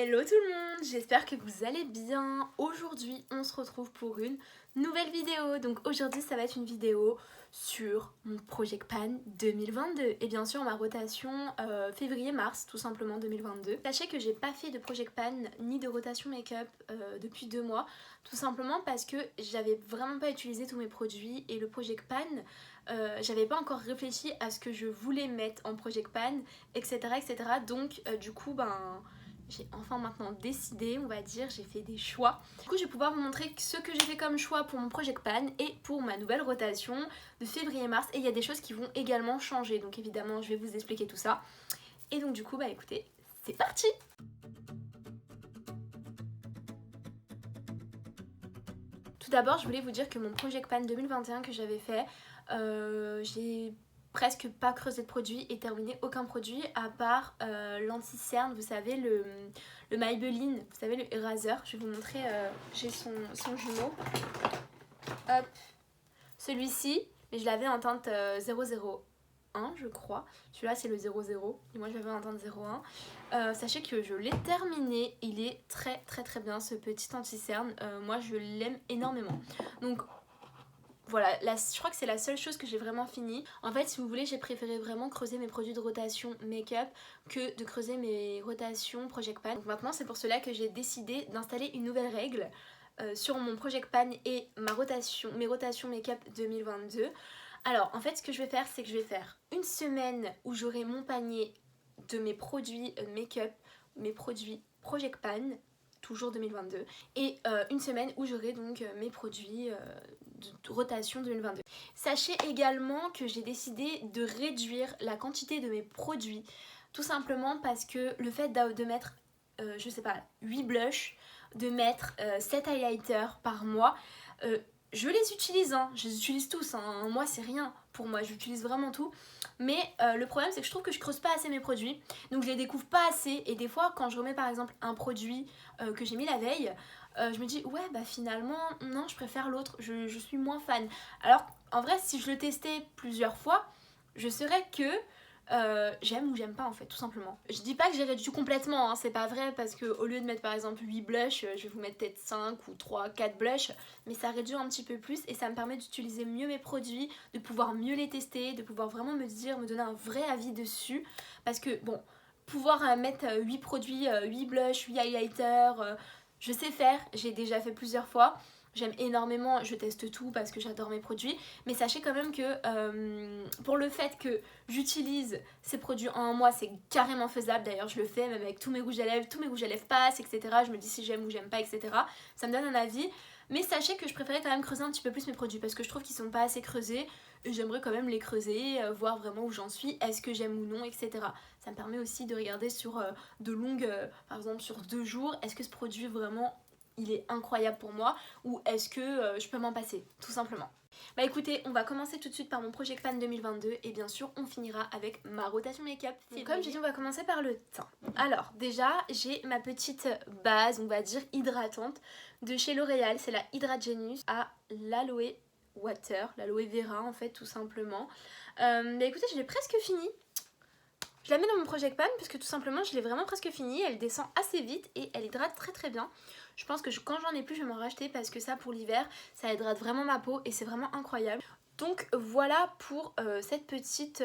Hello tout le monde, j'espère que vous allez bien. Aujourd'hui on se retrouve pour une nouvelle vidéo. Donc aujourd'hui ça va être une vidéo sur mon Project Pan 2022 et bien sûr ma rotation février-mars tout simplement 2022. Sachez que j'ai pas fait de Project Pan ni de rotation make-up depuis 2 mois, tout simplement parce que j'avais vraiment pas utilisé tous mes produits et le Project Pan j'avais pas encore réfléchi à ce que je voulais mettre en Project Pan, etc. etc. Donc du coup j'ai enfin maintenant décidé, on va dire, j'ai fait des choix. Du coup, je vais pouvoir vous montrer ce que j'ai fait comme choix pour mon Project Pan et pour ma nouvelle rotation de février-mars. Et il y a des choses qui vont également changer, donc évidemment, je vais vous expliquer tout ça. Et donc du coup, écoutez, c'est parti! Tout d'abord, je voulais vous dire que mon Project Pan 2021 que j'avais fait, j'ai presque pas creusé de produit et terminé aucun produit à part l'anti-cerne, vous savez, le Maybelline, vous savez, le eraser. Je vais vous montrer, j'ai son jumeau. Hop, celui-ci, mais je l'avais en teinte 001 je crois. Celui-là c'est le 00 et moi je l'avais en teinte 01. Sachez que je l'ai terminé, il est très très très bien ce petit anti-cerne, moi je l'aime énormément. Donc voilà, je crois que c'est la seule chose que j'ai vraiment fini. En fait, si vous voulez, j'ai préféré vraiment creuser mes produits de rotation make-up que de creuser mes rotations Project Pan. Donc maintenant, c'est pour cela que j'ai décidé d'installer une nouvelle règle sur mon Project Pan et mes rotations make-up 2022. Alors, en fait, ce que je vais faire, c'est que je vais faire une semaine où j'aurai mon panier de mes produits make-up, mes produits Project Pan, toujours 2022, et une semaine où j'aurai donc mes produits de rotation 2022. Sachez également que j'ai décidé de réduire la quantité de mes produits, tout simplement parce que le fait de mettre, je sais pas, 8 blushs, de mettre 7 highlighters par mois, je les utilise, hein, je les utilise tous, hein. Moi c'est rien pour moi, j'utilise vraiment tout. Mais le problème c'est que je trouve que je creuse pas assez mes produits, donc je les découvre pas assez. Et des fois quand je remets par exemple un produit que j'ai mis la veille, je me dis ouais finalement non, je préfère l'autre, je suis moins fan. Alors en vrai si je le testais plusieurs fois, je saurais que j'aime ou j'aime pas en fait, tout simplement. Je dis pas que j'ai réduit complètement, hein, c'est pas vrai, parce que au lieu de mettre par exemple 8 blushs, je vais vous mettre peut-être 5 ou 3, 4 blushs, mais ça réduit un petit peu plus et ça me permet d'utiliser mieux mes produits, de pouvoir mieux les tester, de pouvoir vraiment me donner un vrai avis dessus, parce que bon, pouvoir mettre 8 produits, 8 blushs, 8 highlighters, je sais faire, j'ai déjà fait plusieurs fois. J'aime énormément, je teste tout parce que j'adore mes produits, mais sachez quand même que pour le fait que j'utilise ces produits en un mois, c'est carrément faisable. D'ailleurs, je le fais même avec tous mes rouges à lèvres passent, etc. Je me dis si j'aime ou j'aime pas, etc. Ça me donne un avis, mais sachez que je préférais quand même creuser un petit peu plus mes produits parce que je trouve qu'ils sont pas assez creusés et j'aimerais quand même les creuser, voir vraiment où j'en suis, est-ce que j'aime ou non, etc. Ça me permet aussi de regarder sur de longues, par exemple sur 2 jours, est-ce que ce produit vraiment il est incroyable pour moi ou est-ce que je peux m'en passer, tout simplement. Bah écoutez, on va commencer tout de suite par mon Project Pan 2022 et bien sûr on finira avec ma rotation make-up. Comme j'ai dit, on va commencer par le teint. Alors déjà, j'ai ma petite base, on va dire hydratante de chez L'Oréal, c'est la Hydra Genius à l'aloe water, l'aloe vera en fait tout simplement. Bah écoutez, je l'ai presque fini. Je la mets dans mon Project Pan parce que tout simplement je l'ai vraiment presque fini, elle descend assez vite et elle hydrate très très bien. Je pense que quand j'en ai plus je vais m'en racheter parce que ça pour l'hiver ça hydrate vraiment ma peau et c'est vraiment incroyable. Donc voilà pour cette petite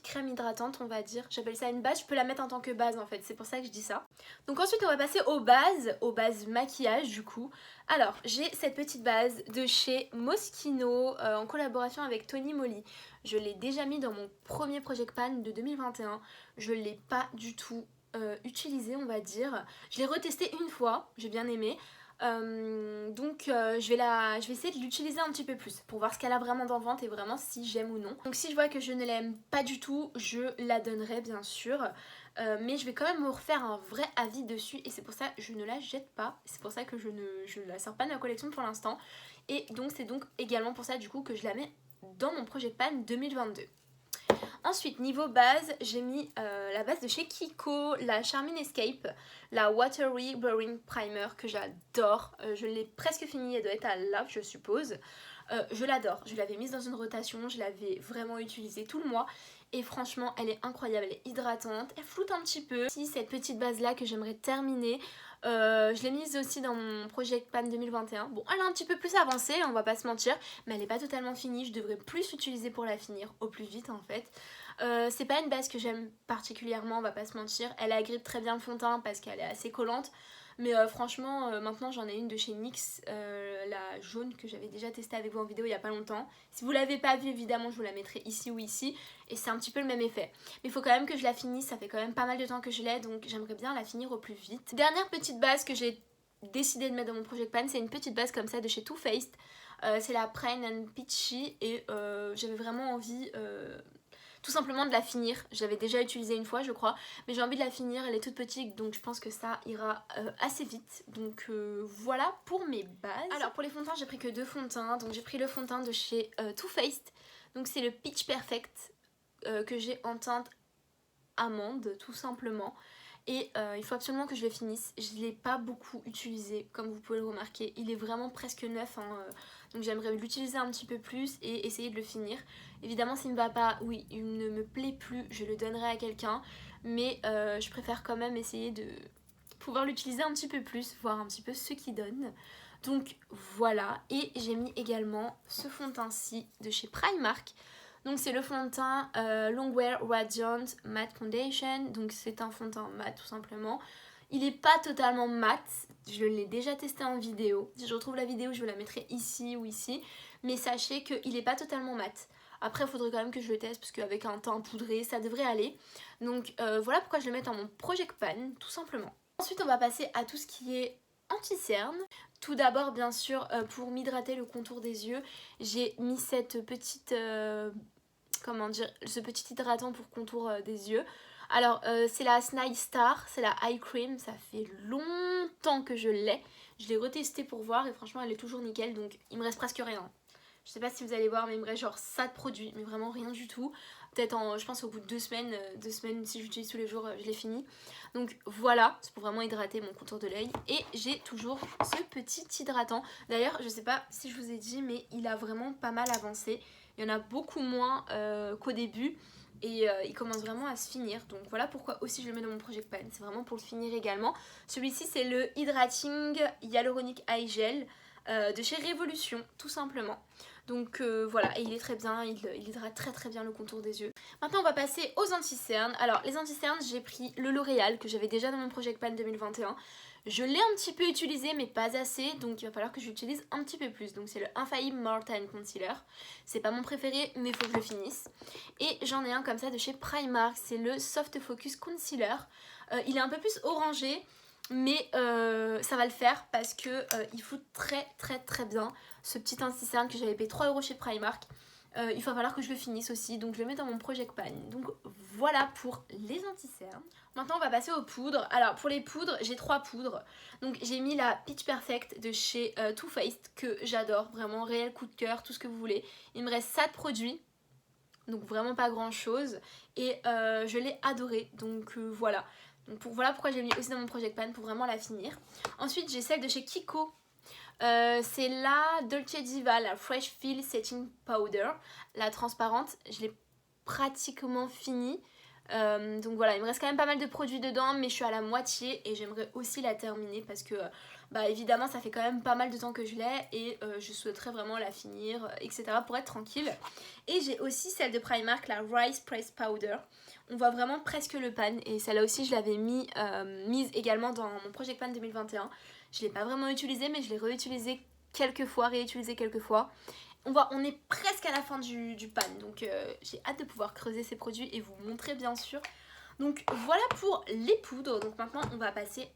crème hydratante on va dire, j'appelle ça une base, je peux la mettre en tant que base en fait, c'est pour ça que je dis ça. Donc ensuite on va passer aux bases maquillage du coup. Alors j'ai cette petite base de chez Moschino en collaboration avec Tony Moly. Je l'ai déjà mis dans mon premier Project Pan de 2021, je ne l'ai pas du tout utilisé on va dire. Je l'ai retesté une fois, j'ai bien aimé. Donc je vais essayer de l'utiliser un petit peu plus pour voir ce qu'elle a vraiment dans le ventre et vraiment si j'aime ou non. Donc si je vois que je ne l'aime pas du tout, je la donnerai bien sûr. Mais je vais quand même me refaire un vrai avis dessus et c'est pour ça que je ne la jette pas. C'est pour ça que je ne la sors pas de ma collection pour l'instant. Et donc c'est donc également pour ça du coup que je la mets dans mon Project Pan 2022. Ensuite, niveau base, j'ai mis la base de chez Kiko, la Charming Escape, la Watery Blurring Primer que j'adore. Je l'ai presque finie, elle doit être à là, je suppose. Je l'adore, je l'avais mise dans une rotation, je l'avais vraiment utilisée tout le mois et franchement elle est incroyable, elle est hydratante, elle floute un petit peu. Si cette petite base là que j'aimerais terminer, je l'ai mise aussi dans mon Project Pan 2021. Bon, elle est un petit peu plus avancée, on va pas se mentir, mais elle est pas totalement finie, je devrais plus l'utiliser pour la finir au plus vite en fait. C'est pas une base que j'aime particulièrement, on va pas se mentir, elle agrippe très bien le fond de teint parce qu'elle est assez collante. Mais franchement, maintenant j'en ai une de chez NYX, la jaune que j'avais déjà testée avec vous en vidéo il y a pas longtemps. Si vous l'avez pas vue, évidemment, je vous la mettrai ici ou ici. Et c'est un petit peu le même effet. Mais il faut quand même que je la finisse, ça fait quand même pas mal de temps que je l'ai, donc j'aimerais bien la finir au plus vite. Dernière petite base que j'ai décidé de mettre dans mon Project Pan, c'est une petite base comme ça de chez Too Faced. C'est la Prime and Peachy et j'avais vraiment envie... tout simplement de la finir. Je l'avais déjà utilisée une fois je crois, mais j'ai envie de la finir, elle est toute petite donc je pense que ça ira assez vite. Donc voilà pour mes bases. Alors pour les fonds de teint j'ai pris que 2 fonds de teint, donc j'ai pris le fond de teint de chez Too Faced, donc c'est le Peach Perfect que j'ai en teinte amande tout simplement. Et il faut absolument que je le finisse. Je ne l'ai pas beaucoup utilisé comme vous pouvez le remarquer. Il est vraiment presque neuf hein, donc j'aimerais l'utiliser un petit peu plus et essayer de le finir. Évidemment s'il ne va pas, oui il ne me plaît plus, je le donnerai à quelqu'un. Mais je préfère quand même essayer de pouvoir l'utiliser un petit peu plus, voir un petit peu ce qu'il donne. Donc voilà, et j'ai mis également ce fond de teint-ci de chez Primark. Donc c'est le fond de teint Longwear Radiant Matte Foundation. Donc c'est un fond de teint mat tout simplement. Il n'est pas totalement mat, je l'ai déjà testé en vidéo. Si je retrouve la vidéo je vous la mettrai ici ou ici. Mais sachez qu'il n'est pas totalement mat. Après il faudrait quand même que je le teste parce qu'avec un teint poudré ça devrait aller. Donc voilà pourquoi je le mets dans mon Project Pan tout simplement. Ensuite on va passer à tout ce qui est anti-cerne. Tout d'abord bien sûr pour m'hydrater le contour des yeux, j'ai mis cette petite comment dire, ce petit hydratant pour contour des yeux. Alors c'est la Snide Star, c'est la Eye Cream, ça fait longtemps que je l'ai. Je l'ai retestée pour voir et franchement elle est toujours nickel, donc il me reste presque rien. Je sais pas si vous allez voir mais il me reste genre ça de produit, mais vraiment rien du tout. Peut-être en, je pense au bout de 2 semaines si j'utilise tous les jours je l'ai fini. Donc voilà, c'est pour vraiment hydrater mon contour de l'œil. Et j'ai toujours ce petit hydratant. D'ailleurs je sais pas si je vous ai dit mais il a vraiment pas mal avancé. Il y en a beaucoup moins qu'au début. Et il commence vraiment à se finir. Donc voilà pourquoi aussi je le mets dans mon Project Pan. C'est vraiment pour le finir également. Celui-ci c'est le Hydrating Hyaluronic Eye Gel de chez Révolution tout simplement. Donc voilà, et il est très bien, il hydrate très bien le contour des yeux. Maintenant on va passer aux anti-cernes. Alors les anti-cernes j'ai pris le L'Oréal que j'avais déjà dans mon Project Pan 2021. Je l'ai un petit peu utilisé mais pas assez, donc il va falloir que je l'utilise un petit peu plus. Donc c'est le Infaillible Mortan Concealer. C'est pas mon préféré mais il faut que je le finisse. Et j'en ai un comme ça de chez Primark, c'est le Soft Focus Concealer. Il est un peu plus orangé. Mais ça va le faire parce que il floute très bien ce petit anti-cerne que j'avais payé 3 € chez Primark. Il va falloir que je le finisse aussi, donc je le mets dans mon Project Pan. Donc voilà pour les anti-cernes. Maintenant on va passer aux poudres. Alors pour les poudres, j'ai 3 poudres. Donc j'ai mis la Peach Perfect de chez Too Faced que j'adore, vraiment réel coup de cœur, tout ce que vous voulez. Il me reste ça de produits, donc vraiment pas grand chose. Et je l'ai adorée, donc voilà. Donc voilà pourquoi j'ai mis aussi dans mon Project Pan pour vraiment la finir. Ensuite j'ai celle de chez Kiko. C'est la Dolce Diva, la Fresh Feel Setting Powder, la transparente. Je l'ai pratiquement finie. Donc voilà, il me reste quand même pas mal de produits dedans, mais je suis à la moitié et j'aimerais aussi la terminer parce que bah évidemment ça fait quand même pas mal de temps que je l'ai et je souhaiterais vraiment la finir, etc. pour être tranquille. Et j'ai aussi celle de Primark, la Rice Press Powder. On voit vraiment presque le pan et celle-là aussi je l'avais mise également dans mon Project Pan 2021. Je ne l'ai pas vraiment utilisée mais je l'ai réutilisée quelques fois, réutilisée quelques fois. On est presque à la fin du pan, donc j'ai hâte de pouvoir creuser ces produits et vous montrer bien sûr. Donc voilà pour les poudres, donc maintenant on va passer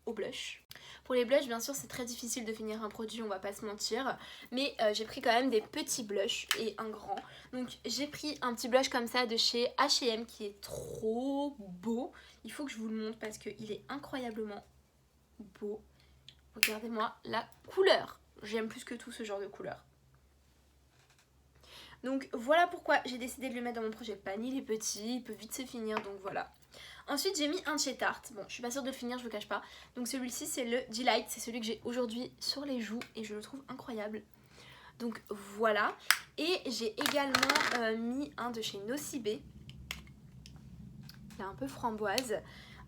au blush. Pour les blushs bien sûr c'est très difficile de finir un produit, on va pas se mentir, mais j'ai pris quand même des petits blushs et un grand. Donc j'ai pris un petit blush comme ça de chez H&M qui est trop beau, il faut que je vous le montre parce qu'il est incroyablement beau. Regardez-moi la couleur, j'aime plus que tout ce genre de couleur. Donc voilà pourquoi j'ai décidé de le mettre dans mon Project Pan. Il est petit, il peut vite se finir, donc voilà. Ensuite j'ai mis un chez Tarte. Bon, je suis pas sûre de le finir, je vous cache pas. Donc celui-ci c'est le Delight, c'est celui que j'ai aujourd'hui sur les joues et je le trouve incroyable. Donc voilà. Et j'ai également mis un de chez Nocibé. il est un peu framboise.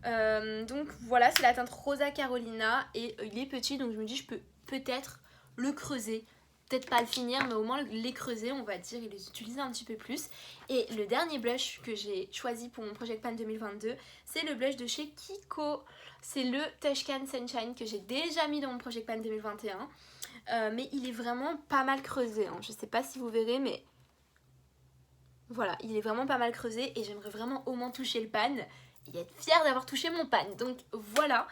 Donc voilà, c'est la teinte Rosa Carolina et il est petit, donc je me dis je peux peut-être le creuser. Peut-être pas le finir, mais au moins les creuser, on va dire, et les utiliser un petit peu plus. Et le dernier blush que j'ai choisi pour mon Project Pan 2022, c'est le blush de chez Kiko. C'est le Touchcan Sunshine que j'ai déjà mis dans mon Project Pan 2021. Mais il est vraiment pas mal creusé, hein. Je sais pas si vous verrez, mais voilà, il est vraiment pas mal creusé et j'aimerais vraiment au moins toucher le pan et être fière d'avoir touché mon pan. Donc voilà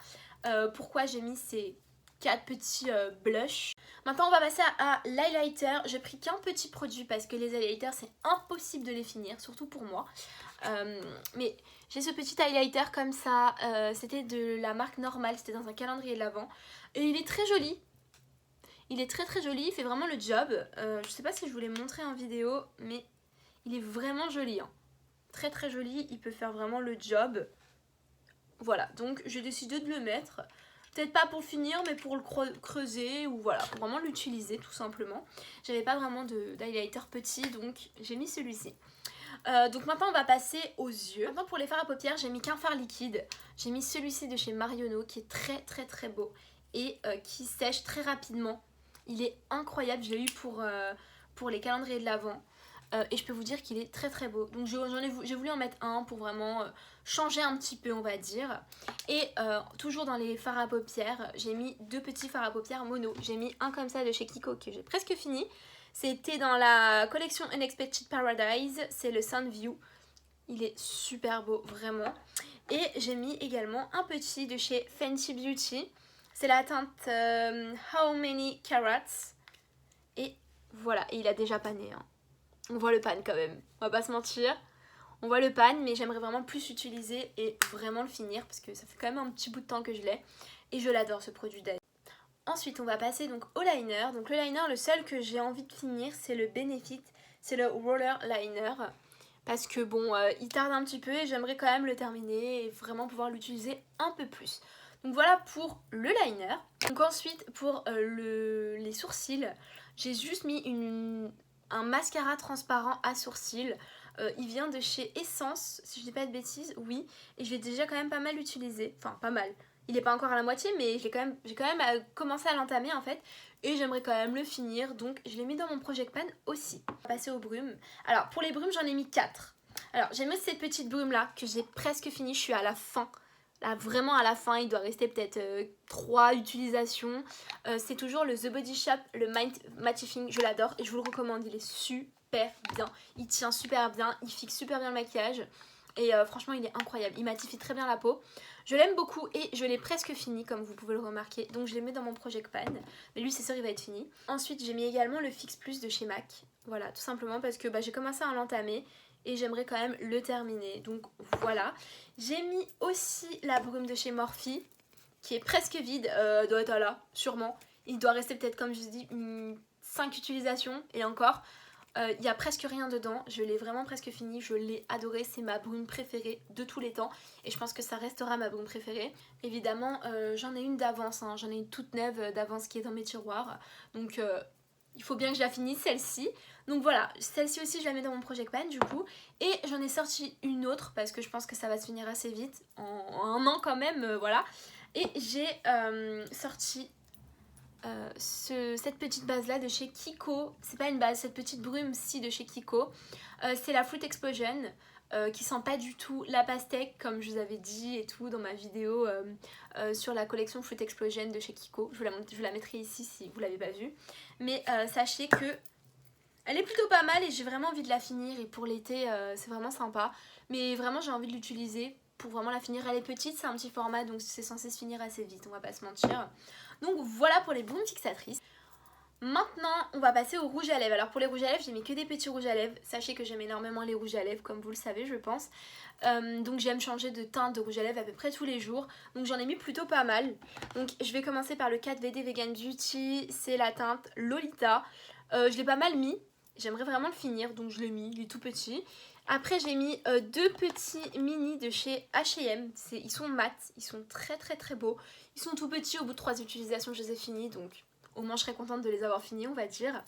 pourquoi j'ai mis ces 4 petits blushs. Maintenant on va passer à l'highlighter. J'ai pris qu'un petit produit parce que les highlighters c'est impossible de les finir, surtout pour moi. Mais j'ai ce petit highlighter comme ça, c'était de la marque Normal, c'était dans un calendrier de l'Avent. Et il est très joli. Il est très très joli, il fait vraiment le job. Je sais pas si je vous l'ai montré en vidéo, mais il est vraiment joli. Hein. Très très joli, il peut faire vraiment le job. Voilà, donc j'ai décidé de le mettre. Peut-être pas pour le finir, mais pour le creuser ou voilà, pour vraiment l'utiliser tout simplement. J'avais pas vraiment d'highlighter petit, donc j'ai mis celui-ci. Donc maintenant on va passer aux yeux. Maintenant pour les fards à paupières, j'ai mis qu'un fard liquide. J'ai mis celui-ci de chez Marionneau qui est très très très beau et qui sèche très rapidement. Il est incroyable, je l'ai eu pour les calendriers de l'Avent. Et je peux vous dire qu'il est très très beau. Donc j'ai voulu en mettre un pour vraiment changer un petit peu on va dire. Et toujours dans les fards à paupières, j'ai mis 2 petits fards à paupières mono. J'ai mis un comme ça de chez Kiko que j'ai presque fini. C'était dans la collection Unexpected Paradise, c'est le Sunview. Il est super beau vraiment. Et j'ai mis également un petit de chez Fenty Beauty. C'est la teinte How Many Carats. Et voilà, et il a déjà pané hein. On voit le pan quand même, on va pas se mentir. On voit le pan, mais j'aimerais vraiment plus l'utiliser et vraiment le finir parce que ça fait quand même un petit bout de temps que je l'ai. Et je l'adore ce produit d'ailleurs. Ensuite, on va passer donc au liner. Donc le liner, le seul que j'ai envie de finir, c'est le Benefit. C'est le Roller Liner. Parce que bon, il tarde un petit peu et j'aimerais quand même le terminer et vraiment pouvoir l'utiliser un peu plus. Donc voilà pour le liner. Donc ensuite, pour les sourcils, j'ai juste mis un mascara transparent à sourcils. Il vient de chez Essence, si je dis pas de bêtises, oui. Et je l'ai déjà quand même pas mal utilisé. Enfin, pas mal. Il n'est pas encore à la moitié, mais j'ai quand même commencé à l'entamer en fait. Et j'aimerais quand même le finir, donc je l'ai mis dans mon Project Pan aussi. On va passer aux brumes. Alors, pour les brumes, j'en ai mis 4. Alors, j'ai mis cette petite brume là, que j'ai presque fini, je suis à la fin. Là, vraiment à la fin, il doit rester peut-être 3 utilisations. C'est toujours le The Body Shop, le Mind Mattifying, je l'adore et je vous le recommande, il est super bien. Il tient super bien, il fixe super bien le maquillage et franchement il est incroyable, il mattifie très bien la peau. Je l'aime beaucoup et je l'ai presque fini comme vous pouvez le remarquer, donc je le mets dans mon Project Pan. Mais lui c'est sûr il va être fini. Ensuite j'ai mis également le Fix Plus de chez MAC, voilà tout simplement parce que j'ai commencé à l'entamer. Et j'aimerais quand même le terminer. Donc voilà. J'ai mis aussi la brume de chez Morphe. Qui est presque vide. Doit être là, sûrement. Il doit rester peut-être, comme je vous dis, 5 utilisations. Et encore, il n'y a presque rien dedans. Je l'ai vraiment presque fini. Je l'ai adoré. C'est ma brume préférée de tous les temps. Et je pense que ça restera ma brume préférée. Évidemment, j'en ai une d'avance. Hein. J'en ai une toute neuve d'avance qui est dans mes tiroirs. Donc... il faut bien que je la finisse celle-ci. Donc voilà, celle-ci aussi je la mets dans mon Project Pan du coup. Et j'en ai sorti une autre parce que je pense que ça va se finir assez vite. En un an quand même, voilà. Et j'ai sorti cette petite base là de chez Kiko. C'est pas une base, cette petite brume-ci de chez Kiko. C'est la Fruit Explosion. Qui sent pas du tout la pastèque comme je vous avais dit et tout dans ma vidéo sur la collection Fruit Explosion de chez Kiko. Je vous la mettrai ici si vous l'avez pas vue. Mais sachez que elle est plutôt pas mal et j'ai vraiment envie de la finir et pour l'été c'est vraiment sympa. Mais vraiment j'ai envie de l'utiliser pour vraiment la finir. Elle est petite, c'est un petit format donc c'est censé se finir assez vite, on va pas se mentir. Donc voilà pour les brumes fixatrices. Maintenant, on va passer au rouge à lèvres. Alors pour les rouges à lèvres, j'ai mis que des petits rouges à lèvres. Sachez que j'aime énormément les rouges à lèvres, comme vous le savez, je pense. Donc j'aime changer de teinte de rouge à lèvres à peu près tous les jours. Donc j'en ai mis plutôt pas mal. Donc je vais commencer par le 4VD Vegan Beauty. C'est la teinte Lolita. Je l'ai pas mal mis. J'aimerais vraiment le finir, donc je l'ai mis. Il est tout petit. Après j'ai mis 2 petits mini de chez H&M. Ils sont mat, ils sont très très très beaux. Ils sont tout petits, au bout de 3 utilisations je les ai finis, donc... au moins je serais contente de les avoir finis on va dire.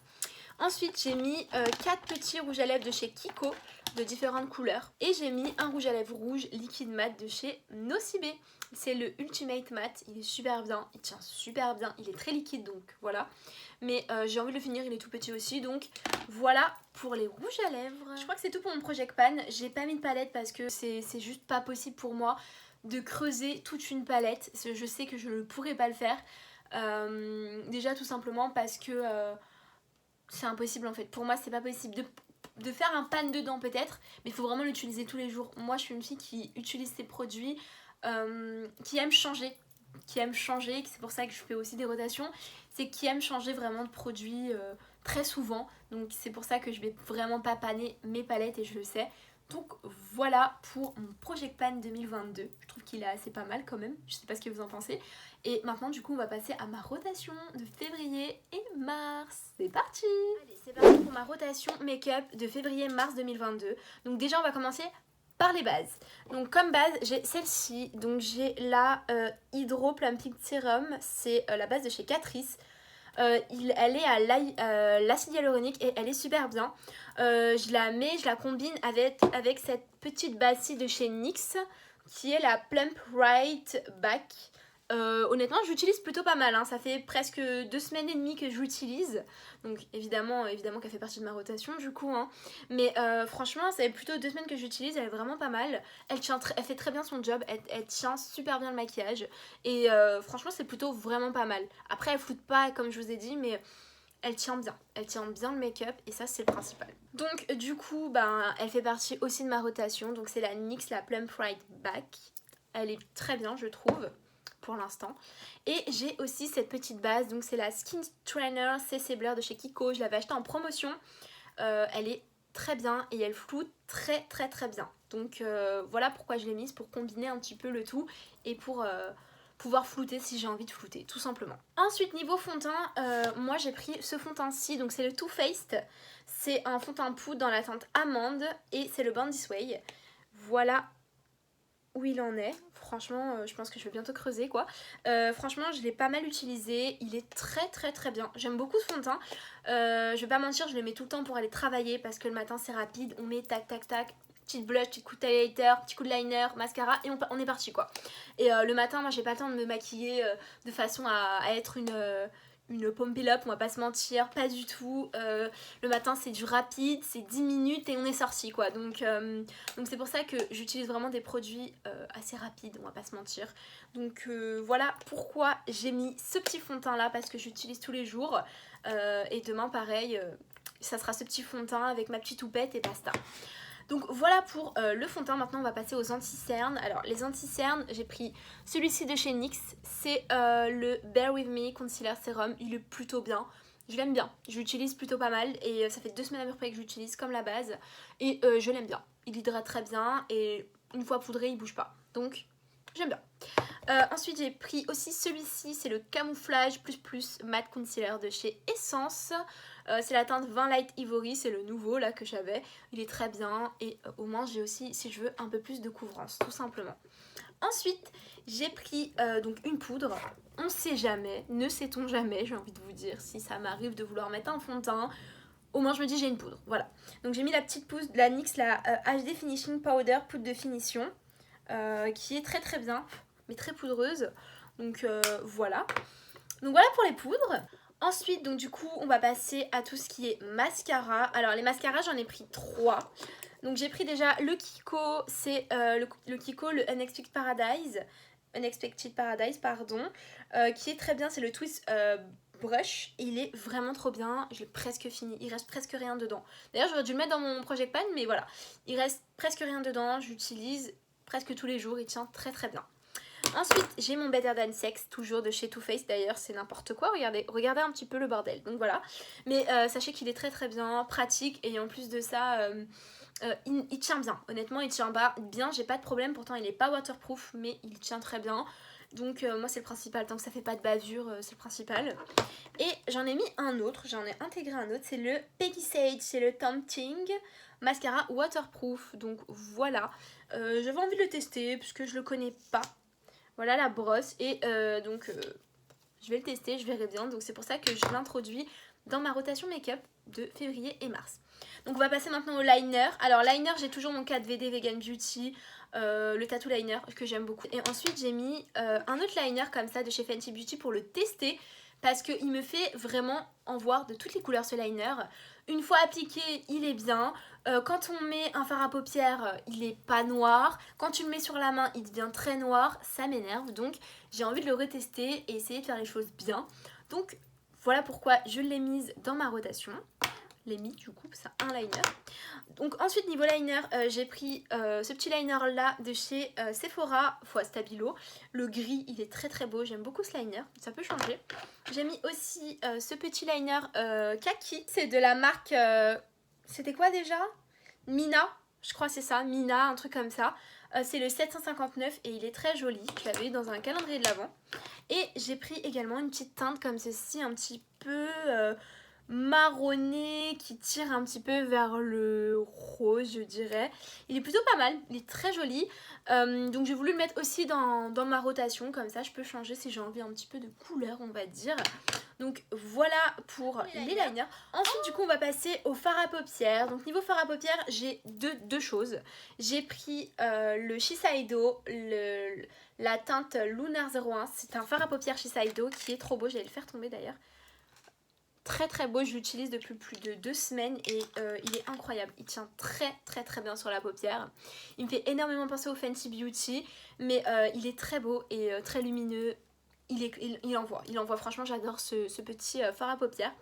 Ensuite j'ai mis 4 petits rouges à lèvres de chez Kiko. de différentes couleurs. Et j'ai mis un rouge à lèvres rouge liquide mat de chez Nocibe. C'est le Ultimate Matte, il est super bien, il tient super bien, il est très liquide donc voilà. Mais j'ai envie de le finir, il est tout petit aussi, donc voilà pour les rouges à lèvres. Je crois que c'est tout pour mon Project Pan. J'ai pas mis de palette parce que c'est juste pas possible pour moi de creuser toute une palette. Je sais que je ne pourrais pas le faire. Déjà tout simplement parce que c'est impossible en fait. Pour moi c'est pas possible de faire un pan dedans peut-être, mais il faut vraiment l'utiliser tous les jours. Moi je suis une fille qui utilise ces produits, qui aime changer. C'est pour ça que je fais aussi des rotations, c'est qui aime changer vraiment de produits très souvent. Donc c'est pour ça que je vais vraiment pas paner mes palettes et je le sais. Donc voilà pour mon Project Pan 2022. Je trouve qu'il est assez pas mal quand même. Je sais pas ce que vous en pensez. Et maintenant du coup on va passer à ma rotation de février et mars. C'est parti! Allez, c'est parti pour ma rotation make-up de février-mars 2022. Donc déjà on va commencer par les bases. Donc comme base j'ai celle-ci. Donc j'ai la Hydro Plumping Serum. C'est la base de chez Catrice. Elle est à l'acide hyaluronique et elle est super bien. Je la mets, je la combine avec cette petite base-ci de chez NYX qui est la Plump Right Back. Honnêtement j'utilise plutôt pas mal, hein. Ça fait presque 2 semaines et demie que je l'utilise. Donc évidemment qu'elle fait partie de ma rotation du coup, hein. Mais franchement ça fait plutôt 2 semaines que j'utilise, elle est vraiment pas mal. Elle fait très bien son job, elle tient super bien le maquillage. Et franchement c'est plutôt vraiment pas mal. Après elle floute pas comme je vous ai dit, mais elle tient bien le make-up et ça c'est le principal. Donc du coup elle fait partie aussi de ma rotation. Donc c'est la NYX, la Plump Right Back. Elle est très bien je trouve pour l'instant. Et j'ai aussi cette petite base, donc c'est la Skin Trainer CC Blur de chez Kiko. Je l'avais achetée en promotion. Elle est très bien et elle floute très bien. Donc voilà pourquoi je l'ai mise, pour combiner un petit peu le tout et pour pouvoir flouter si j'ai envie de flouter, tout simplement. Ensuite niveau fond de teint, moi j'ai pris ce fond de teint-ci, donc c'est le Too Faced. C'est un fond de teint poudre dans la teinte amande et c'est le Born This Way. Voilà où il en est. Franchement je pense que je vais bientôt creuser quoi. Franchement je l'ai pas mal utilisé, il est très bien. J'aime beaucoup ce fond de teint. Je vais pas mentir, je le mets tout le temps pour aller travailler parce que le matin c'est rapide, on met tac petite blush, petit coup de highlighter, petit coup de liner, mascara et on est parti quoi. Et le matin moi j'ai pas le temps de me maquiller de façon à être une pump up, on va pas se mentir, pas du tout. Le matin c'est du rapide, c'est 10 minutes et on est sorti quoi. Donc c'est pour ça que j'utilise vraiment des produits assez rapides, on va pas se mentir. Donc voilà pourquoi j'ai mis ce petit fond de teint là, parce que j'utilise tous les jours. Et demain pareil, ça sera ce petit fond de teint avec ma petite houppette et basta. Donc voilà pour le fond de teint. Maintenant on va passer aux anti-cernes. Alors les anti-cernes, j'ai pris celui-ci de chez NYX. C'est le Bare With Me Concealer Serum. Il est plutôt bien. Je l'aime bien. Je l'utilise plutôt pas mal. Et ça fait 2 semaines à peu près que j'utilise comme la base. Et je l'aime bien. Il hydrate très bien. Et une fois poudré, il bouge pas. Donc j'aime bien. Ensuite j'ai pris aussi celui-ci. C'est le Camouflage Plus Matte Concealer de chez Essence. C'est la teinte 20 Light Ivory, c'est le nouveau là que j'avais. Il est très bien et au moins j'ai aussi, si je veux, un peu plus de couvrance, tout simplement. Ensuite, j'ai pris donc une poudre. On sait jamais, ne sait-on jamais, j'ai envie de vous dire, si ça m'arrive de vouloir mettre un fond de teint. Au moins je me dis j'ai une poudre, voilà. Donc j'ai mis la petite poudre de la NYX, la HD Finishing Powder, poudre de finition, qui est très bien, mais très poudreuse. Donc voilà. Donc voilà pour les poudres. Ensuite, donc du coup, on va passer à tout ce qui est mascara. Alors les mascaras, j'en ai pris 3. Donc j'ai pris déjà le Kiko, c'est le Kiko, le Unexpected Paradise, pardon, qui est très bien, c'est le Twist Brush. Et il est vraiment trop bien, je l'ai presque fini, il reste presque rien dedans. D'ailleurs, j'aurais dû le mettre dans mon Project Pan, mais voilà, il reste presque rien dedans, j'utilise presque tous les jours, il tient très bien. Ensuite, j'ai mon Better Than Sex, toujours de chez Too Faced. D'ailleurs, c'est n'importe quoi, regardez un petit peu le bordel. Donc voilà, mais sachez qu'il est très bien, pratique. Et en plus de ça, il tient bien. Honnêtement, il tient bien, j'ai pas de problème. Pourtant, il est pas waterproof, mais il tient très bien. Donc moi, c'est le principal. Tant que ça fait pas de bavure, c'est le principal. Et j'en ai mis un autre, j'en ai intégré un autre. C'est le Peggy Sage, c'est le Tempting Mascara Waterproof. Donc voilà, j'avais envie de le tester, puisque je le connais pas. Voilà la brosse et je vais le tester, je verrai bien. Donc c'est pour ça que je l'introduis dans ma rotation make-up de février et mars. Donc on va passer maintenant au liner. Alors liner, j'ai toujours mon 4VD Vegan Beauty, le tattoo liner que j'aime beaucoup. Et ensuite j'ai mis un autre liner comme ça de chez Fenty Beauty pour le tester parce qu'il me fait vraiment en voir de toutes les couleurs ce liner. Une fois appliqué, il est bien. Quand on met un fard à paupières, il est pas noir. Quand tu le mets sur la main, il devient très noir. Ça m'énerve. Donc j'ai envie de le retester et essayer de faire les choses bien. Donc voilà pourquoi je l'ai mise dans ma rotation. L'ai mis du coup, c'est un liner. Donc ensuite niveau liner, j'ai pris ce petit liner là de chez Sephora x Stabilo. Le gris, il est très très beau, j'aime beaucoup ce liner, ça peut changer. J'ai mis aussi ce petit liner kaki, c'est de la marque, c'était quoi déjà? Mina, je crois c'est ça, Mina, un truc comme ça. C'est le 759 et il est très joli, je l'avais eu dans un calendrier de l'Avent. Et j'ai pris également une petite teinte comme ceci, un petit peu marronné qui tire un petit peu vers le rose, je dirais. Il est plutôt pas mal, il est très joli. Donc j'ai voulu le mettre aussi dans ma rotation, comme ça je peux changer si j'ai envie un petit peu de couleur, on va dire. Donc voilà pour les liners. Ensuite du coup on va passer au fard à paupières. Donc niveau fard à paupières j'ai deux choses. J'ai pris le Shiseido, la teinte Lunar 01. C'est un fard à paupières Shiseido qui est trop beau, j'allais le faire tomber d'ailleurs. Très très beau, je l'utilise depuis plus de 2 semaines et il est incroyable. Il tient très très très bien sur la paupière. Il me fait énormément penser au Fenty Beauty, mais il est très beau et très lumineux. Il envoie, franchement j'adore ce petit fard à paupières.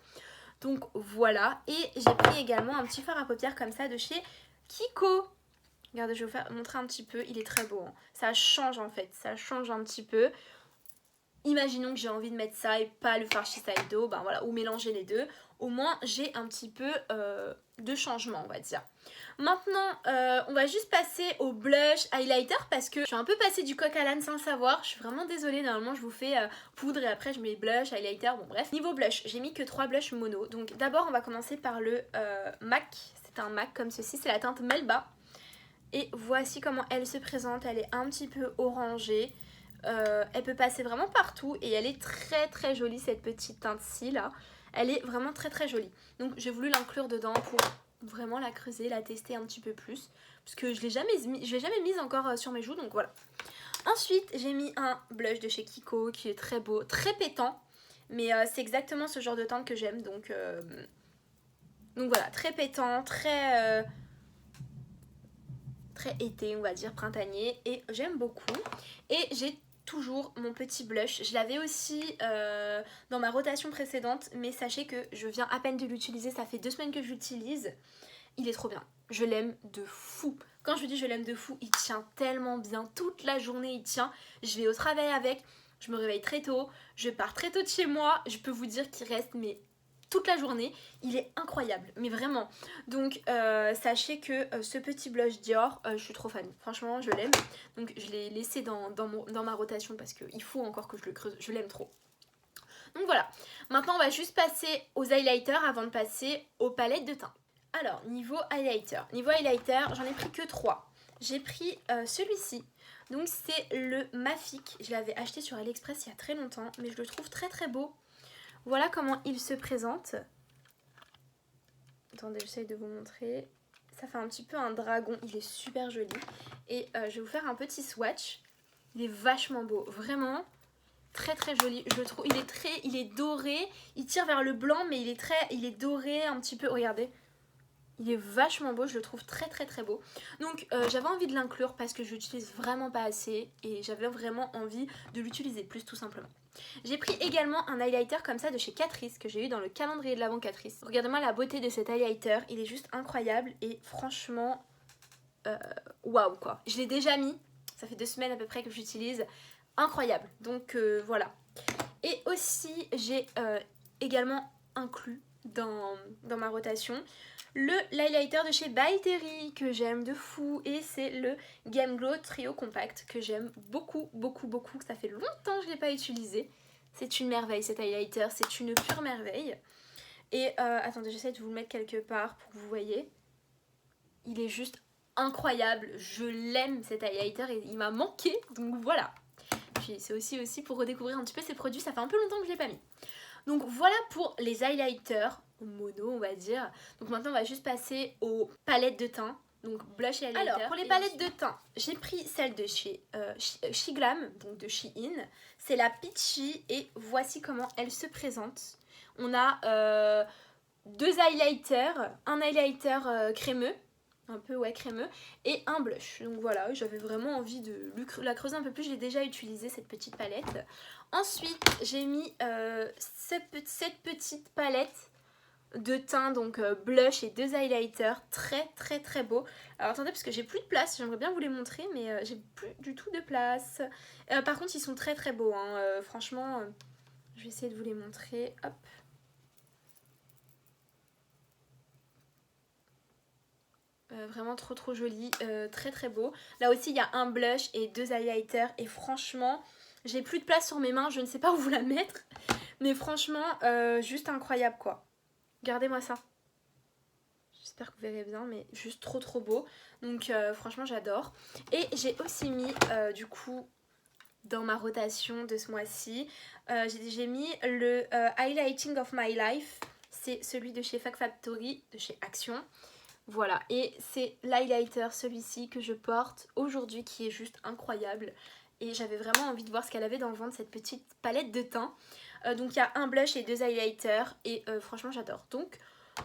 Donc voilà, et j'ai pris également un petit fard à paupières comme ça de chez Kiko. Regardez, je vais vous montrer un petit peu, il est très beau. Hein. Ça change en fait, ça change un petit peu. Imaginons que j'ai envie de mettre ça et pas le fard Shiseido, ben voilà, ou mélanger les deux. Au moins, j'ai un petit peu de changement, on va dire. Maintenant, on va juste passer au blush highlighter parce que je suis un peu passée du coq à l'âne sans le savoir. Je suis vraiment désolée, normalement je vous fais poudre et après je mets blush, highlighter, bon bref. Niveau blush, j'ai mis que 3 blushs mono. Donc d'abord, on va commencer par le MAC. C'est un MAC comme ceci, c'est la teinte Melba. Et voici comment elle se présente, elle est un petit peu orangée. Elle peut passer vraiment partout et elle est très très jolie cette petite teinte-ci là. Elle est vraiment très très jolie. Donc j'ai voulu l'inclure dedans pour vraiment la creuser, la tester un petit peu plus. Parce que je l'ai jamais mise encore sur mes joues, donc voilà. Ensuite j'ai mis un blush de chez Kiko qui est très beau, très pétant. Mais c'est exactement ce genre de teinte que j'aime. Donc voilà, très pétant, très été on va dire, printanier. Et j'aime beaucoup. Et j'ai toujours mon petit blush. Je l'avais aussi dans ma rotation précédente, mais sachez que je viens à peine de l'utiliser, ça fait 2 semaines que je l'utilise. Il est trop bien, je l'aime de fou. Quand je vous dis je l'aime de fou, il tient tellement bien, toute la journée il tient. Je vais au travail avec, je me réveille très tôt, je pars très tôt de chez moi, je peux vous dire qu'il reste mais toute la journée, il est incroyable, mais vraiment. Donc sachez que ce petit blush Dior, je suis trop fan, franchement je l'aime. Donc je l'ai laissé dans ma rotation parce qu'il faut encore que je le creuse, je l'aime trop. Donc voilà, maintenant on va juste passer aux highlighters avant de passer aux palettes de teint. Alors niveau highlighter, j'en ai pris que 3. J'ai pris celui-ci, donc c'est le Mafic, je l'avais acheté sur AliExpress il y a très longtemps, mais je le trouve très très beau. Voilà comment il se présente. Attendez, j'essaye de vous montrer. Ça fait un petit peu un dragon, il est super joli. Et je vais vous faire un petit swatch. Il est vachement beau, vraiment très très joli. Je le trouve, il est doré, il tire vers le blanc, mais il est doré un petit peu. Regardez, il est vachement beau, je le trouve très très très beau. Donc j'avais envie de l'inclure parce que je l'utilise vraiment pas assez et j'avais vraiment envie de l'utiliser plus tout simplement. J'ai pris également un highlighter comme ça de chez Catrice que j'ai eu dans le calendrier de l'Avent Catrice. Regardez-moi la beauté de cet highlighter, il est juste incroyable et franchement, waouh quoi. Je l'ai déjà mis, ça fait 2 semaines à peu près que j'utilise, incroyable. Donc voilà. Et aussi j'ai également inclus dans ma rotation l'highlighter de chez By Terry que j'aime de fou et c'est le Game Glow Trio Compact que j'aime beaucoup beaucoup beaucoup. Ça fait longtemps que je ne l'ai pas utilisé. C'est une merveille cet highlighter, c'est une pure merveille. Et attendez, j'essaie de vous le mettre quelque part pour que vous voyez. Il est juste incroyable, je l'aime cet highlighter et il m'a manqué donc voilà. Puis c'est aussi pour redécouvrir un petit peu ces produits, ça fait un peu longtemps que je ne l'ai pas mis. Donc voilà pour les highlighters mono on va dire. Donc maintenant on va juste passer aux palettes de teint. Donc blush et highlighter. Alors pour les palettes de teint, j'ai pris celle de chez Shiglam, donc de Shein. C'est la Peachy et voici comment elle se présente. On a deux highlighters, un highlighter crémeux, un peu ouais crémeux, et un blush. Donc voilà, j'avais vraiment envie de la creuser un peu plus, je l'ai déjà utilisé cette petite palette. Ensuite j'ai mis cette petite palette de teint, donc blush et deux highlighters, très beau. Alors attendez parce que j'ai plus de place, j'aimerais bien vous les montrer mais j'ai plus du tout de place. Par contre ils sont très beaux, hein. Franchement je vais essayer de vous les montrer, hop. Vraiment trop joli, très beau. Là aussi il y a un blush et deux highlighters et franchement j'ai plus de place sur mes mains, je ne sais pas où vous la mettre. Mais franchement juste incroyable quoi. Regardez-moi ça. J'espère que vous verrez bien mais juste trop beau. Donc franchement j'adore. Et j'ai aussi mis du coup dans ma rotation de ce mois-ci, j'ai mis le Highlighting of My Life. C'est celui de chez Fak Factory, de chez Action. Voilà, et c'est l'highlighter, celui-ci que je porte aujourd'hui qui est juste incroyable. Et j'avais vraiment envie de voir ce qu'elle avait dans le ventre, cette petite palette de teint. Donc il y a un blush et deux highlighters et franchement j'adore. Donc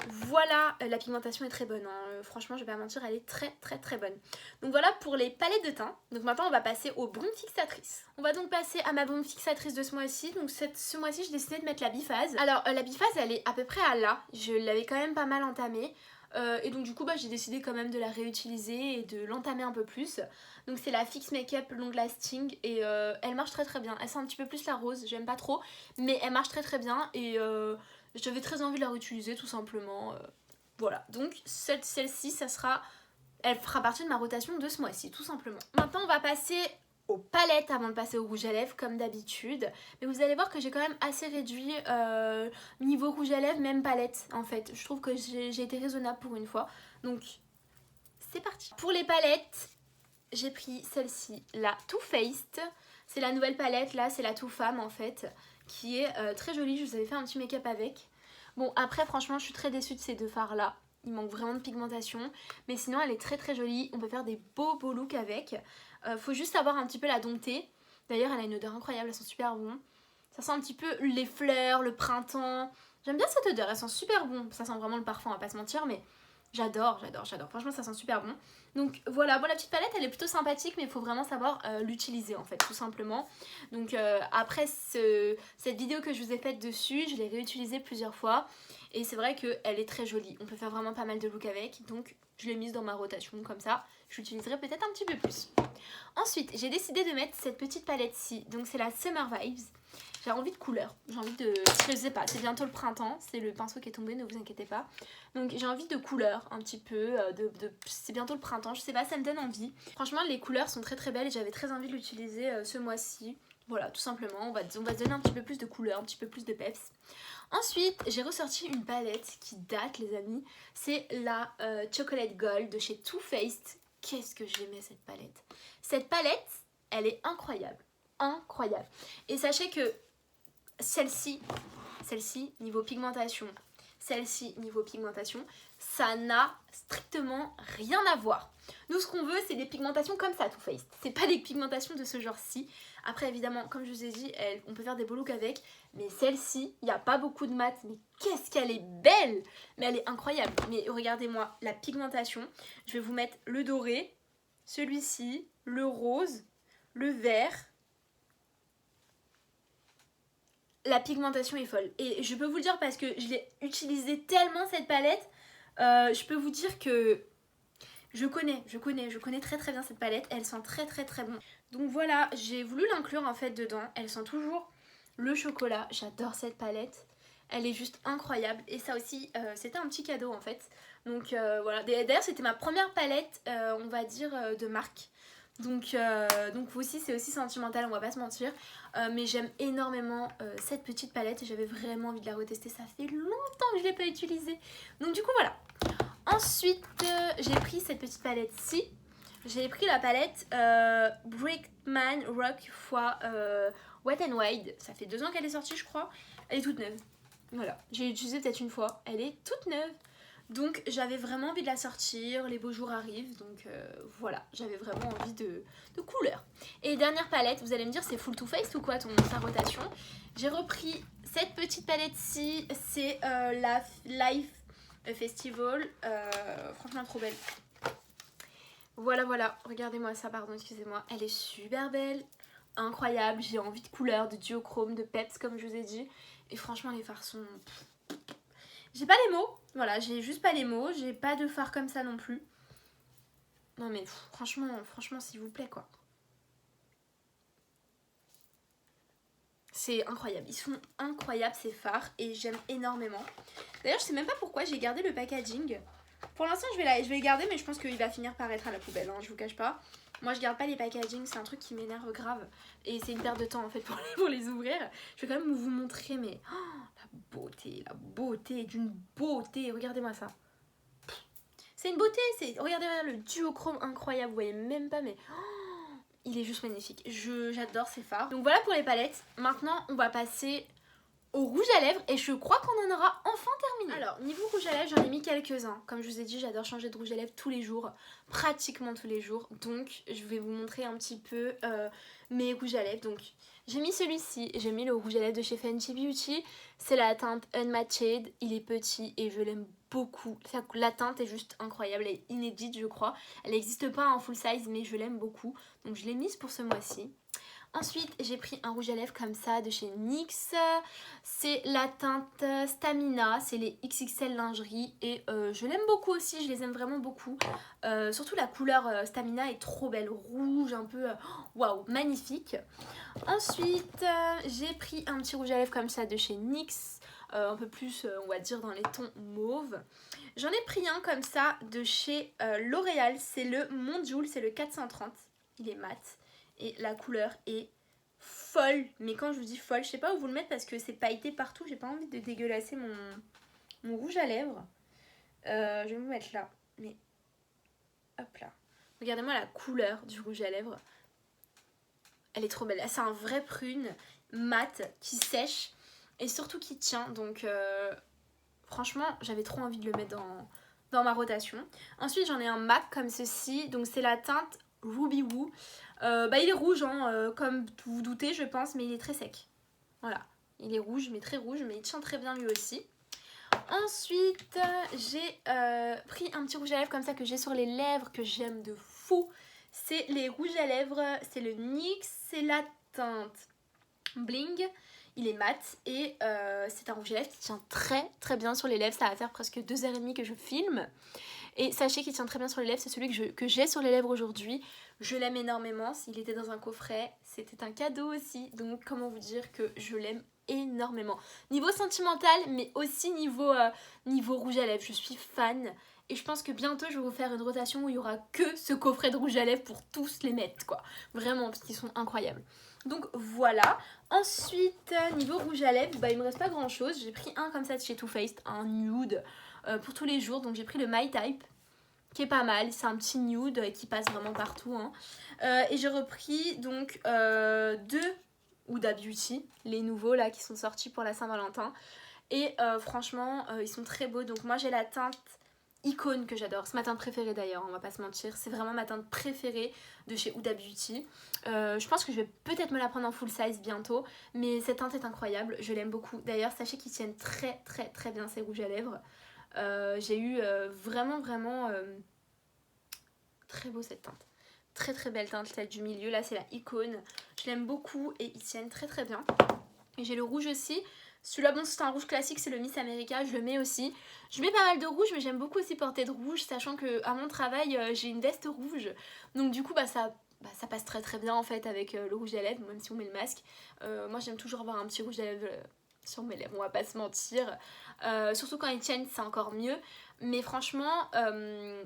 voilà, la pigmentation est très bonne, hein. Franchement je vais pas mentir, elle est très bonne. Donc voilà pour les palettes de teint. Donc maintenant on va passer aux brumes fixatrices. On va donc passer à ma brume fixatrice de ce mois-ci. Donc ce mois-ci j'ai décidé de mettre la biphase. Alors la biphase elle est à peu près à là, je l'avais quand même pas mal entamée. Et donc du coup j'ai décidé quand même de la réutiliser et de l'entamer un peu plus. Donc c'est la Fix Makeup Long Lasting et elle marche très bien. Elle sent un petit peu plus la rose, j'aime pas trop, mais elle marche très bien et j'avais très envie de la réutiliser tout simplement. Voilà, donc celle-ci elle fera partie de ma rotation de ce mois-ci tout simplement. Maintenant on va passer aux palettes avant de passer au rouge à lèvres comme d'habitude. Mais vous allez voir que j'ai quand même assez réduit niveau rouge à lèvres, même palette en fait. Je trouve que j'ai été raisonnable pour une fois. Donc c'est parti. Pour les palettes, j'ai pris celle-ci, la Too Faced. C'est la nouvelle palette là, c'est la Too Femme en fait, qui est très jolie. Je vous avais fait un petit make-up avec. Bon après franchement je suis très déçue de ces deux fards là. Il manque vraiment de pigmentation. Mais sinon elle est très jolie. On peut faire des beaux looks avec. Faut juste savoir un petit peu la dompter. D'ailleurs elle a une odeur incroyable, elle sent super bon. Ça sent un petit peu les fleurs, le printemps. J'aime bien cette odeur, elle sent super bon. Ça sent vraiment le parfum, on va pas se mentir, mais j'adore. Franchement ça sent super bon. Donc voilà, bon la petite palette elle est plutôt sympathique, mais il faut vraiment savoir l'utiliser en fait, tout simplement. Donc après cette vidéo que je vous ai faite dessus, je l'ai réutilisée plusieurs fois. Et c'est vrai qu'elle est très jolie, on peut faire vraiment pas mal de looks avec. Donc je l'ai mise dans ma rotation comme ça. Je l'utiliserai peut-être un petit peu plus. Ensuite, j'ai décidé de mettre cette petite palette-ci. Donc c'est la Summer Vibes. J'ai envie de couleur. J'ai envie de... Je sais pas, c'est bientôt le printemps. C'est le pinceau qui est tombé, ne vous inquiétez pas. Donc j'ai envie de couleur un petit peu. C'est bientôt le printemps. Je sais pas, ça me donne envie. Franchement, les couleurs sont très belles et j'avais très envie de l'utiliser ce mois-ci. Voilà, tout simplement. On va se donner un petit peu plus de couleur, un petit peu plus de peps. Ensuite, j'ai ressorti une palette qui date, les amis. C'est la Chocolate Gold de chez Too Faced. Qu'est-ce que j'aimais cette palette. Cette palette, elle est incroyable. Incroyable. Et sachez que celle-ci, niveau pigmentation, ça n'a strictement rien à voir. Nous, ce qu'on veut, c'est des pigmentations comme ça, Too Faced. C'est pas des pigmentations de ce genre-ci. Après, évidemment, comme je vous ai dit, on peut faire des beaux looks avec. Mais celle-ci, il n'y a pas beaucoup de mat. Mais qu'est-ce qu'elle est belle! Mais elle est incroyable. Mais regardez-moi la pigmentation. Je vais vous mettre le doré, celui-ci, le rose, le vert. La pigmentation est folle. Et je peux vous le dire parce que je l'ai utilisée tellement cette palette. Je peux vous dire que je connais très bien cette palette. Elle sent très bon. Donc voilà, j'ai voulu l'inclure en fait dedans. Elle sent toujours le chocolat. J'adore cette palette. Elle est juste incroyable. Et ça aussi, c'était un petit cadeau en fait. Donc voilà. D'ailleurs, c'était ma première palette, on va dire, de marque. Donc aussi, c'est aussi sentimental, on va pas se mentir. Mais j'aime énormément cette petite palette et j'avais vraiment envie de la retester. Ça fait longtemps que je l'ai pas utilisée. Donc du coup, voilà. Ensuite, j'ai pris cette petite palette-ci. J'ai pris la palette Brickman Rock x Wet n Wild. Ça fait 2 ans qu'elle est sortie je crois. Elle est toute neuve. Voilà, j'ai utilisé peut-être une fois. Elle est toute neuve. Donc j'avais vraiment envie de la sortir, les beaux jours arrivent, donc voilà, j'avais vraiment envie de couleur. Et dernière palette, vous allez me dire c'est full Too Faced ou quoi ta rotation? J'ai repris cette petite palette-ci, c'est la Life Festival, franchement trop belle. Voilà, voilà, regardez-moi ça, pardon, excusez-moi, elle est super belle, incroyable, j'ai envie de couleur, de duochrome, de peps comme je vous ai dit, et franchement les fards sont... J'ai pas les mots, voilà, j'ai juste pas les mots, j'ai pas de fard comme ça non plus. Non mais franchement s'il vous plaît quoi. C'est incroyable, ils sont incroyables ces fards et j'aime énormément. D'ailleurs je sais même pas pourquoi j'ai gardé le packaging. Pour l'instant je vais le garder mais je pense qu'il va finir par être à la poubelle, hein, je vous cache pas. Moi je garde pas les packaging, c'est un truc qui m'énerve grave. Et c'est une perte de temps en fait pour les ouvrir. Je vais quand même vous montrer mais... Oh, la beauté, d'une beauté, regardez-moi ça. C'est une beauté, regardez le duochrome incroyable, vous voyez même pas mais... Oh, il est juste magnifique, j'adore ces fards. Donc voilà pour les palettes, maintenant on va passer au rouge à lèvres et je crois qu'on en aura enfin terminé. Alors niveau rouge à lèvres j'en ai mis quelques-uns, comme je vous ai dit j'adore changer de rouge à lèvres tous les jours, pratiquement tous les jours, donc je vais vous montrer un petit peu mes rouges à lèvres. Donc j'ai mis celui-ci, j'ai mis le rouge à lèvres de chez Fenty Beauty, c'est la teinte Unmatched, il est petit et je l'aime beaucoup, la teinte est juste incroyable, elle est inédite je crois, elle n'existe pas en full size mais je l'aime beaucoup, donc je l'ai mise pour ce mois-ci. Ensuite, j'ai pris un rouge à lèvres comme ça de chez NYX. C'est la teinte Stamina, c'est les XXL lingerie et je l'aime beaucoup aussi, je les aime vraiment beaucoup. Surtout la couleur Stamina est trop belle, rouge, un peu waouh, magnifique. Ensuite, j'ai pris un petit rouge à lèvres comme ça de chez NYX, un peu plus on va dire dans les tons mauve. J'en ai pris un comme ça de chez L'Oréal, c'est le Monjoul, c'est le 430, il est mat. Et la couleur est folle. Mais quand je vous dis folle, je sais pas où vous le mettre parce que c'est pailleté partout. J'ai pas envie de dégueulasser mon rouge à lèvres. Je vais vous mettre là. Mais hop là. Regardez-moi la couleur du rouge à lèvres. Elle est trop belle. C'est un vrai prune mat qui sèche et surtout qui tient. Donc franchement, j'avais trop envie de le mettre dans ma rotation. Ensuite, j'en ai un MAC comme ceci. Donc c'est la teinte Ruby Woo. Il est rouge, hein, comme vous vous doutez, je pense, mais il est très sec. Voilà, il est rouge, mais très rouge, mais il tient très bien lui aussi. Ensuite, j'ai pris un petit rouge à lèvres comme ça que j'ai sur les lèvres, que j'aime de fou. C'est les rouges à lèvres, c'est le NYX, c'est la teinte Bling. Il est mat et c'est un rouge à lèvres qui tient très très bien sur les lèvres. Ça va faire presque 2h30 que je filme. Et sachez qu'il tient très bien sur les lèvres, c'est celui que j'ai sur les lèvres aujourd'hui. Je l'aime énormément, s'il était dans un coffret, c'était un cadeau aussi. Donc comment vous dire que je l'aime énormément. Niveau sentimental, mais aussi niveau rouge à lèvres, je suis fan. Et je pense que bientôt je vais vous faire une rotation où il y aura que ce coffret de rouge à lèvres pour tous les mettre quoi. Vraiment, parce qu'ils sont incroyables. Donc voilà. Ensuite, niveau rouge à lèvres, il me reste pas grand chose. J'ai pris un comme ça de chez Too Faced, un nude pour tous les jours. Donc j'ai pris le My Type, qui est pas mal. C'est un petit nude qui passe vraiment partout. Hein. Et j'ai repris donc deux Huda Beauty, les nouveaux là qui sont sortis pour la Saint-Valentin. Et franchement, ils sont très beaux. Donc moi j'ai la teinte Icône que j'adore, c'est ma teinte préférée d'ailleurs, on va pas se mentir, c'est vraiment ma teinte préférée de chez Huda Beauty. Je pense que je vais peut-être me la prendre en full size bientôt, mais cette teinte est incroyable, je l'aime beaucoup. D'ailleurs sachez qu'ils tiennent très très très bien ces rouges à lèvres. J'ai eu vraiment très beau cette teinte. Très très belle teinte, celle du milieu, là c'est la Icône. Je l'aime beaucoup et ils tiennent très très bien. Et j'ai le rouge aussi. Celui-là, bon, c'est un rouge classique, c'est le Miss America, je le mets aussi. Je mets pas mal de rouge, mais j'aime beaucoup aussi porter de rouge, sachant qu'à mon travail, j'ai une veste rouge. Donc du coup, ça passe très très bien en fait avec le rouge à lèvres, même si on met le masque. Moi, j'aime toujours avoir un petit rouge à lèvres sur mes lèvres, on va pas se mentir. Surtout quand ils tiennent, c'est encore mieux. Mais franchement,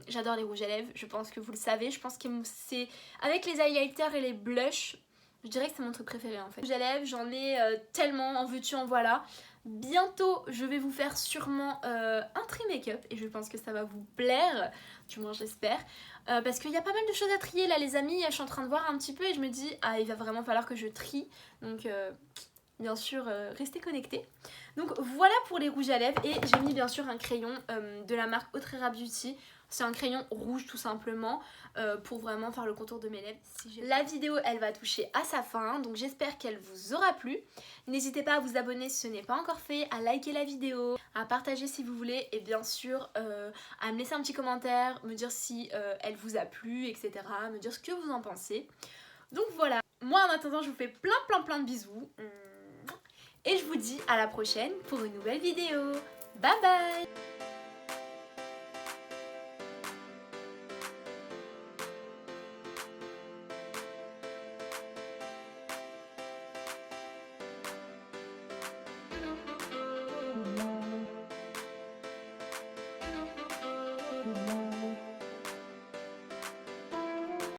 j'adore les rouges à lèvres, je pense que vous le savez. Je pense que c'est avec les highlighters et les blushs, je dirais que c'est mon truc préféré en fait. Rouge à lèvres, j'en ai tellement, en veux-tu, en voilà. Bientôt, je vais vous faire sûrement un tri make-up et je pense que ça va vous plaire, du moins j'espère. Parce qu'il y a pas mal de choses à trier là les amis, je suis en train de voir un petit peu et je me dis ah il va vraiment falloir que je trie. Donc bien sûr restez connectés. Donc voilà pour les rouges à lèvres et j'ai mis bien sûr un crayon de la marque Autrera Beauty. C'est un crayon rouge tout simplement pour vraiment faire le contour de mes lèvres. La vidéo elle va toucher à sa fin donc j'espère qu'elle vous aura plu. N'hésitez pas à vous abonner si ce n'est pas encore fait, à liker la vidéo, à partager si vous voulez et bien sûr à me laisser un petit commentaire, me dire si elle vous a plu etc. Me dire ce que vous en pensez. Donc voilà, moi en attendant je vous fais plein de bisous. Et je vous dis à la prochaine pour une nouvelle vidéo. Bye bye!